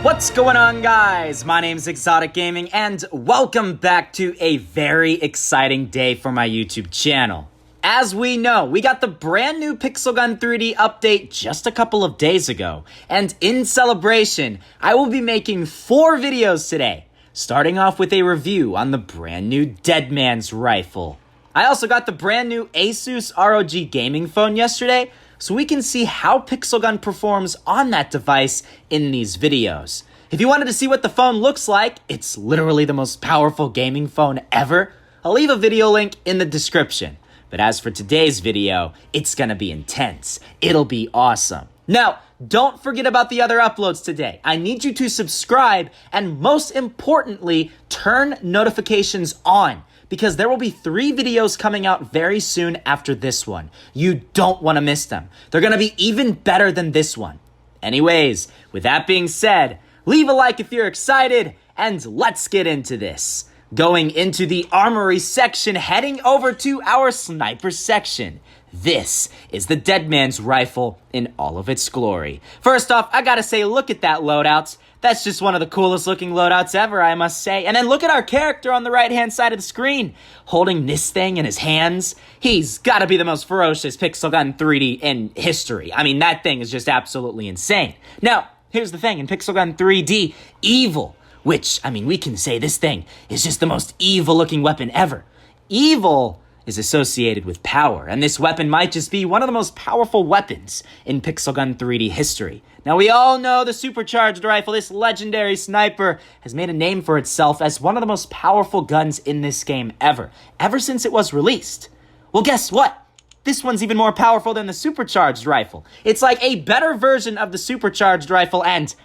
What's going on, guys? My name's ExxotikGaming and welcome back to a very exciting day for my YouTube channel. As we know, we got the brand new Pixel Gun 3D update just a couple of days ago, and in celebration, I will be making 4 videos today, starting off with a review on the brand new Deadman's rifle. I also got the brand new Asus ROG gaming phone yesterday, so we can see how Pixel Gun performs on that device in these videos. If you wanted to see what the phone looks like, it's literally the most powerful gaming phone ever. I'll leave a video link in the description. But as for today's video, it's gonna be intense. It'll be awesome. Now, don't forget about the other uploads today. I need you to subscribe and most importantly, turn notifications on, because there will be 3 videos coming out very soon after this one. You don't want to miss them. They're going to be even better than this one. Anyways, with that being said, leave a like if you're excited, and let's get into this. Going into the armory section, heading over to our sniper section. This is the Deadman's rifle in all of its glory. First off, I gotta say, look at that loadout. That's just one of the coolest looking loadouts ever, I must say. And then look at our character on the right-hand side of the screen, holding this thing in his hands. He's gotta be the most ferocious Pixel Gun 3D in history. I mean, that thing is just absolutely insane. Now, here's the thing, in Pixel Gun 3D, evil, which, I mean, we can say this thing is just the most evil looking weapon ever. Evil is associated with power, and this weapon might just be one of the most powerful weapons in Pixel Gun 3D history. Now, we all know the Supercharged Rifle, this legendary sniper, has made a name for itself as one of the most powerful guns in this game ever since it was released. Well, guess what? This one's even more powerful than the Supercharged Rifle. It's like a better version of the Supercharged Rifle, and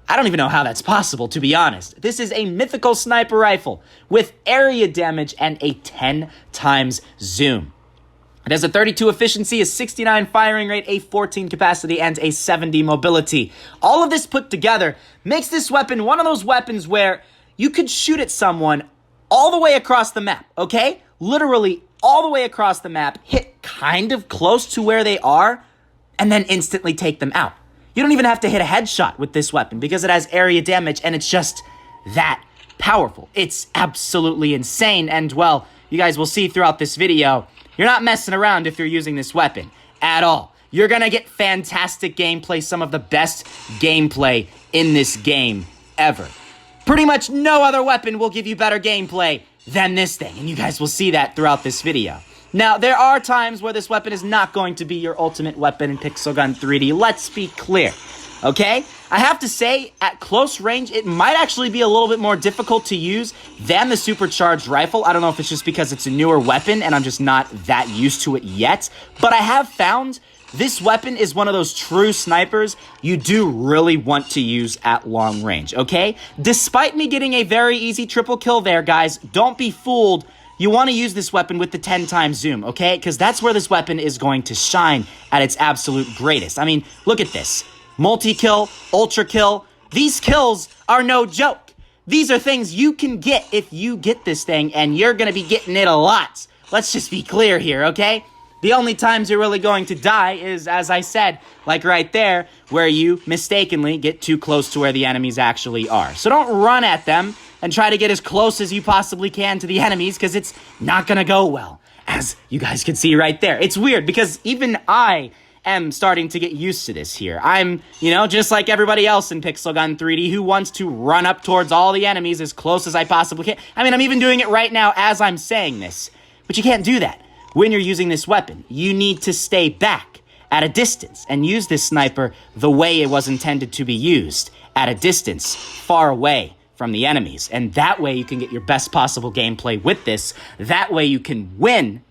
I don't even know how that's possible, to be honest. This is a mythical sniper rifle with area damage and a 10 times zoom. It has a 32 efficiency, a 69 firing rate, a 14 capacity, and a 70 mobility. All of this put together makes this weapon one of those weapons where you could shoot at someone all the way across the map, okay? Literally all the way across the map, hit kind of close to where they are, and then instantly take them out. You don't even have to hit a headshot with this weapon because it has area damage and it's just that powerful. It's absolutely insane, and well, you guys will see throughout this video, you're not messing around if you're using this weapon at all. You're gonna get fantastic gameplay, some of the best gameplay in this game ever. Pretty much no other weapon will give you better gameplay than this thing, and you guys will see that throughout this video. Now, there are times where this weapon is not going to be your ultimate weapon in Pixel Gun 3D. Let's be clear, okay? I have to say, at close range, it might actually be a little bit more difficult to use than the Supercharged Rifle. I don't know if it's just because it's a newer weapon and I'm just not that used to it yet, but I have found this weapon is one of those true snipers you do really want to use at long range, okay? Despite me getting a very easy triple kill there, guys, don't be fooled. You want to use this weapon with the 10 times zoom, okay? Because that's where this weapon is going to shine at its absolute greatest. I mean, look at this. Multi-kill, ultra-kill. These kills are no joke. These are things you can get if you get this thing, and you're going to be getting it a lot. Let's just be clear here, okay? The only times you're really going to die is, as I said, like right there, where you mistakenly get too close to where the enemies actually are. So don't run at them and try to get as close as you possibly can to the enemies, because it's not gonna go well, as you guys can see right there. It's weird, because even I am starting to get used to this here. I'm, just like everybody else in Pixel Gun 3D who wants to run up towards all the enemies as close as I possibly can. I mean, I'm even doing it right now as I'm saying this, but you can't do that. When you're using this weapon, you need to stay back at a distance and use this sniper the way it was intended to be used, at a distance, far away from the enemies. And that way you can get your best possible gameplay with this. That way you can win,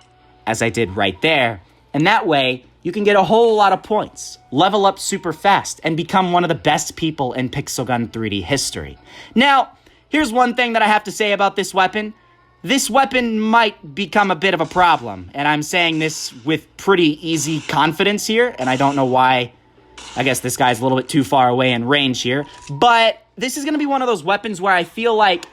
as I did right there. And that way you can get a whole lot of points, level up super fast, and become one of the best people in Pixel Gun 3D history. Now, here's one thing that I have to say about this weapon. This weapon might become a bit of a problem, and I'm saying this with pretty easy confidence here, and I don't know why. I guess this guy's a little bit too far away in range here, but this is going to be one of those weapons where I feel like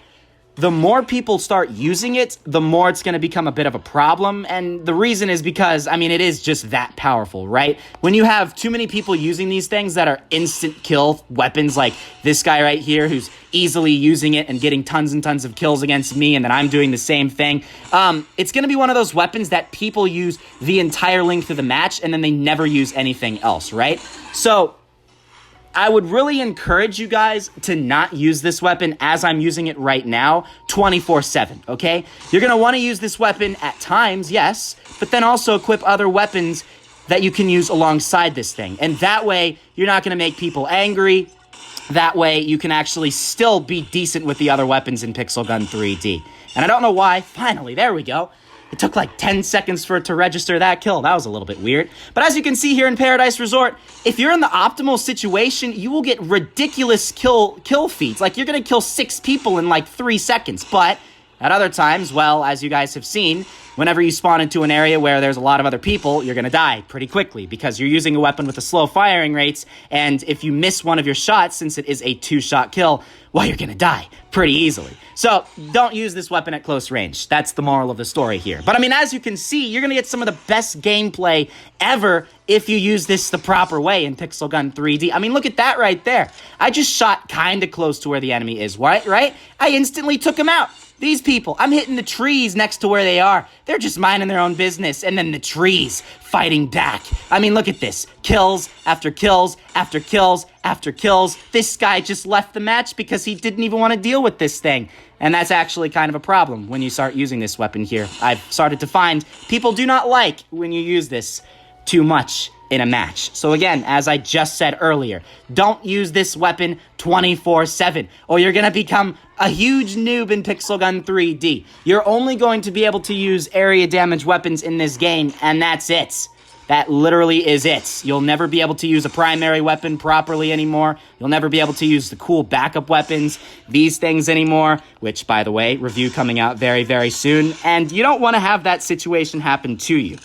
the more people start using it, the more it's going to become a bit of a problem. And the reason is because, I mean, it is just that powerful, right? When you have too many people using these things that are instant kill weapons, like this guy right here who's easily using it and getting tons and tons of kills against me, and then I'm doing the same thing, it's going to be one of those weapons that people use the entire length of the match, and then they never use anything else, right? So I would really encourage you guys to not use this weapon as I'm using it right now 24/7, okay? You're going to want to use this weapon at times, yes, but then also equip other weapons that you can use alongside this thing. And that way, you're not going to make people angry. That way, you can actually still be decent with the other weapons in Pixel Gun 3D. And I don't know why. Finally, there we go. It took like 10 seconds for it to register that kill. That was a little bit weird. But as you can see here in Paradise Resort, if you're in the optimal situation, you will get ridiculous kill feeds. Like, you're going to kill 6 people in like 3 seconds. But at other times, well, as you guys have seen, whenever you spawn into an area where there's a lot of other people, you're going to die pretty quickly because you're using a weapon with a slow firing rates. And if you miss one of your shots, since it is a 2-shot kill, well, you're going to die pretty easily. So don't use this weapon at close range. That's the moral of the story here. But I mean, as you can see, you're going to get some of the best gameplay ever if you use this the proper way in Pixel Gun 3D. I mean, look at that right there. I just shot kind of close to where the enemy is, right? I instantly took him out. These people, I'm hitting the trees next to where they are. They're just minding their own business, and then the trees fighting back. I mean, look at this. Kills after kills after kills after kills. This guy just left the match because he didn't even want to deal with this thing. And that's actually kind of a problem when you start using this weapon here. I've started to find people do not like when you use this too much in a match. So again, as I just said earlier, don't use this weapon 24/7 or you're going to become a huge noob in Pixel Gun 3D. You're only going to be able to use area damage weapons in this game, and that's it. That literally is it. You'll never be able to use a primary weapon properly anymore. You'll never be able to use the cool backup weapons, these things anymore, which, by the way, review coming out very, very soon. And you don't want to have that situation happen to you.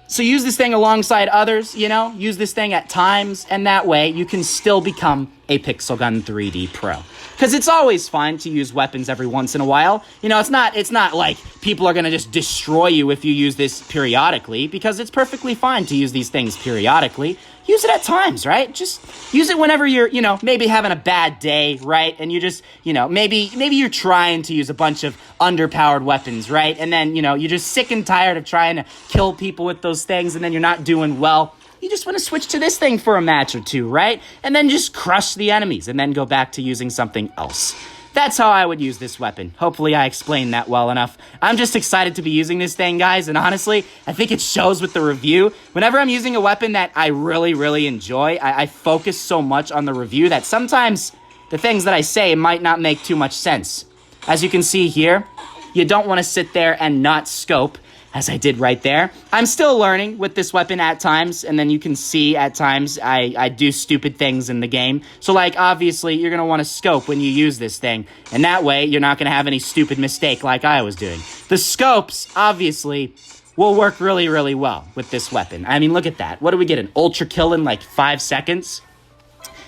So use this thing alongside others, you know? Use this thing at times, and that way you can still become a Pixel Gun 3D pro. Because it's always fine to use weapons every once in a while. You know, it's not like people are going to just destroy you if you use this periodically, because it's perfectly fine to use these things periodically. Use it at times, right? Just use it whenever you're, you know, maybe having a bad day, right? And you just, you know, maybe you're trying to use a bunch of underpowered weapons, right? And then, you know, you're just sick and tired of trying to kill people with those things, and then you're not doing well. You just want to switch to this thing for a match or two, right? And then just crush the enemies and then go back to using something else. That's how I would use this weapon. Hopefully I explained that well enough. I'm just excited to be using this thing, guys, and honestly, I think it shows with the review. Whenever I'm using a weapon that I really, really enjoy, I focus so much on the review that sometimes the things that I say might not make too much sense. As you can see here, you don't want to sit there and not scope, as I did right there. I'm still learning with this weapon at times, and then you can see at times I do stupid things in the game. So, like, obviously, you're going to want to scope when you use this thing, and that way, you're not going to have any stupid mistake like I was doing. The scopes, obviously, will work really, really well with this weapon. I mean, look at that. What do we get, an ultra kill in, like, 5 seconds?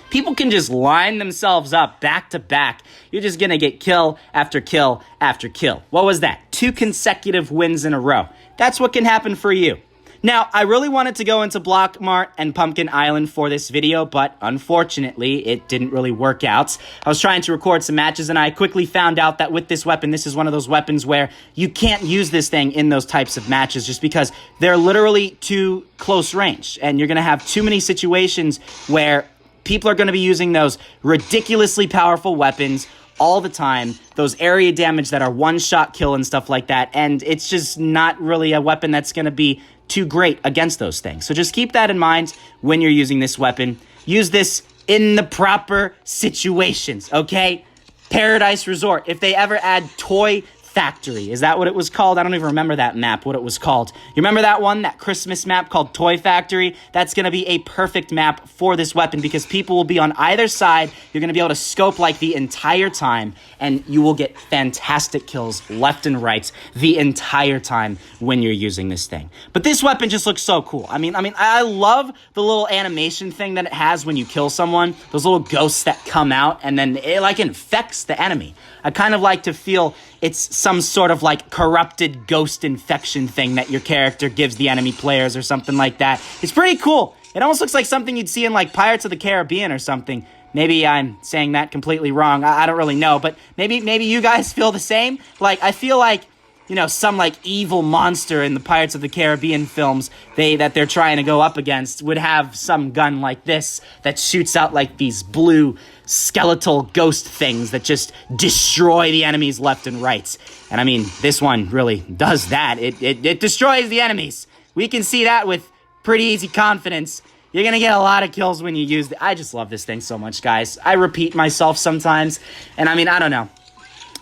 People can just line themselves up back to back. You're just going to get kill after kill after kill. What was that? 2 consecutive wins in a row. That's what can happen for you. Now, I really wanted to go into Block Mart and Pumpkin Island for this video, but unfortunately, it didn't really work out. I was trying to record some matches, and I quickly found out that with this weapon, this is one of those weapons where you can't use this thing in those types of matches just because they're literally too close range, and you're going to have too many situations where people are going to be using those ridiculously powerful weapons all the time, those area damage that are one-shot kill and stuff like that, and it's just not really a weapon that's going to be too great against those things. So just keep that in mind when you're using this weapon. Use this in the proper situations, okay? Paradise Resort, if they ever add toy Factory. Is that what it was called? I don't even remember that map, what it was called. You remember that one, that Christmas map called Toy Factory? That's going to be a perfect map for this weapon because people will be on either side. You're going to be able to scope like the entire time, and you will get fantastic kills left and right the entire time when you're using this thing. But this weapon just looks so cool. I mean, I love the little animation thing that it has when you kill someone. Those little ghosts that come out, and then it like infects the enemy. I kind of like to feel it's some sort of like corrupted ghost infection thing that your character gives the enemy players or something like that. It's pretty cool. It almost looks like something you'd see in like Pirates of the Caribbean or something. Maybe I'm saying that completely wrong. I don't really know, but maybe you guys feel the same. Like, I feel like, you know, some like evil monster in the Pirates of the Caribbean films that they're trying to go up against would have some gun like this that shoots out like these blue skeletal ghost things that just destroy the enemies left and right. And I mean, this one really does that. It destroys the enemies. We can see that with pretty easy confidence. You're gonna get a lot of kills when you use it. I just love this thing so much, guys. I repeat myself sometimes, and I mean, I don't know.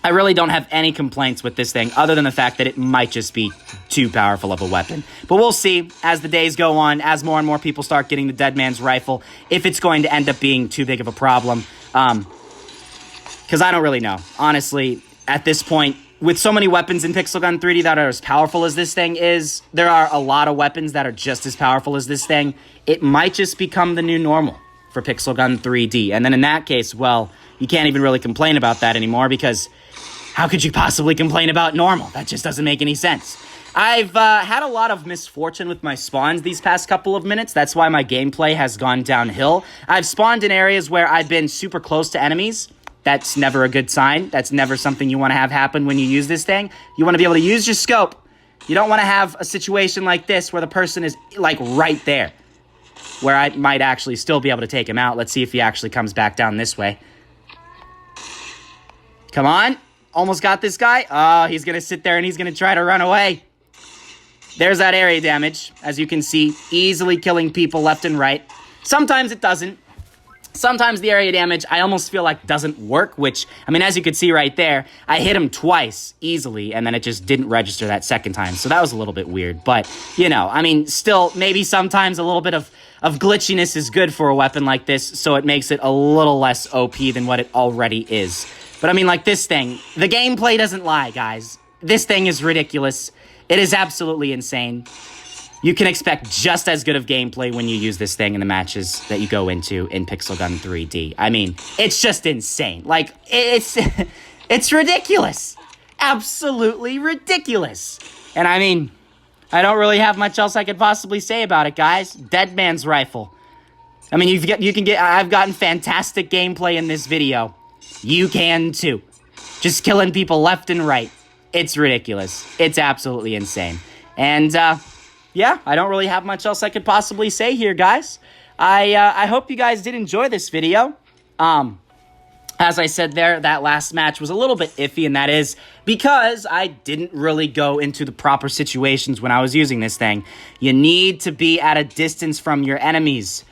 I really don't have any complaints with this thing other than the fact that it might just be too powerful of a weapon. But we'll see as the days go on, as more and more people start getting the Deadman's rifle, if it's going to end up being too big of a problem. Because I don't really know. Honestly, at this point, with so many weapons in Pixel Gun 3D that are as powerful as this thing is, there are a lot of weapons that are just as powerful as this thing. It might just become the new normal for Pixel Gun 3D. And then in that case, well, you can't even really complain about that anymore because how could you possibly complain about normal? That just doesn't make any sense. I've had a lot of misfortune with my spawns these past couple of minutes. That's why my gameplay has gone downhill. I've spawned in areas where I've been super close to enemies. That's never a good sign. That's never something you want to have happen when you use this thing. You want to be able to use your scope. You don't want to have a situation like this where the person is like right there, where I might actually still be able to take him out. Let's see if he actually comes back down this way. Come on. Almost got this guy. Oh, he's going to sit there and he's going to try to run away. There's that area damage, as you can see, easily killing people left and right. Sometimes it doesn't. Sometimes the area damage, I almost feel like doesn't work, which, I mean, as you can see right there, I hit him twice easily, and then it just didn't register that second time. So that was a little bit weird. But, you know, I mean, still, maybe sometimes a little bit of glitchiness is good for a weapon like this, so it makes it a little less OP than what it already is. But I mean, like this thing, the gameplay doesn't lie, guys. This thing is ridiculous. It is absolutely insane. You can expect just as good of gameplay when you use this thing in the matches that you go into in Pixel Gun 3D. I mean, it's just insane. Like, it's ridiculous. Absolutely ridiculous. And I mean, I don't really have much else I could possibly say about it, guys. Deadman's rifle. I mean, I've gotten fantastic gameplay in this video. You can too. Just killing people left and right. It's ridiculous. It's absolutely insane. And, yeah, I don't really have much else I could possibly say here, guys. I hope you guys did enjoy this video. As I said there, that last match was a little bit iffy, and that is because I didn't really go into the proper situations when I was using this thing. You need to be at a distance from your enemies.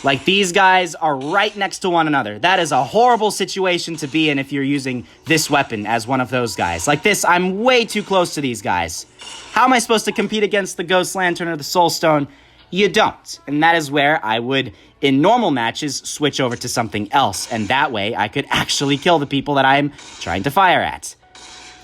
Like, these guys are right next to one another. That is a horrible situation to be in if you're using this weapon as one of those guys. Like this, I'm way too close to these guys. How am I supposed to compete against the Ghost Lantern or the Soul Stone? You don't. And that is where I would, in normal matches, switch over to something else. And that way, I could actually kill the people that I'm trying to fire at.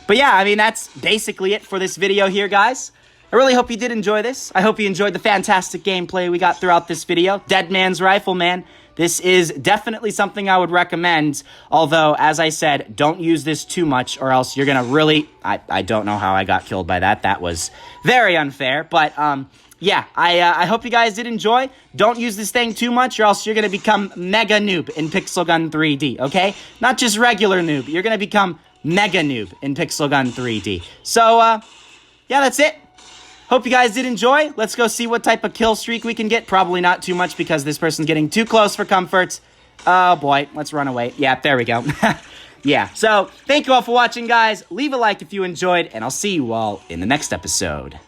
But yeah, I mean, that's basically it for this video here, guys. I really hope you did enjoy this. I hope you enjoyed the fantastic gameplay we got throughout this video. Deadman's Rifle, man. This is definitely something I would recommend. Although, as I said, don't use this too much or else you're going to really... I don't know how I got killed by that. That was very unfair. But, yeah, I hope you guys did enjoy. Don't use this thing too much or else you're going to become mega noob in Pixel Gun 3D, okay? Not just regular noob. You're going to become mega noob in Pixel Gun 3D. So, yeah, that's it. Hope you guys did enjoy. Let's go see what type of kill streak we can get. Probably not too much because this person's getting too close for comfort. Oh, boy. Let's run away. Yeah, there we go. Yeah, so thank you all for watching, guys. Leave a like if you enjoyed, and I'll see you all in the next episode.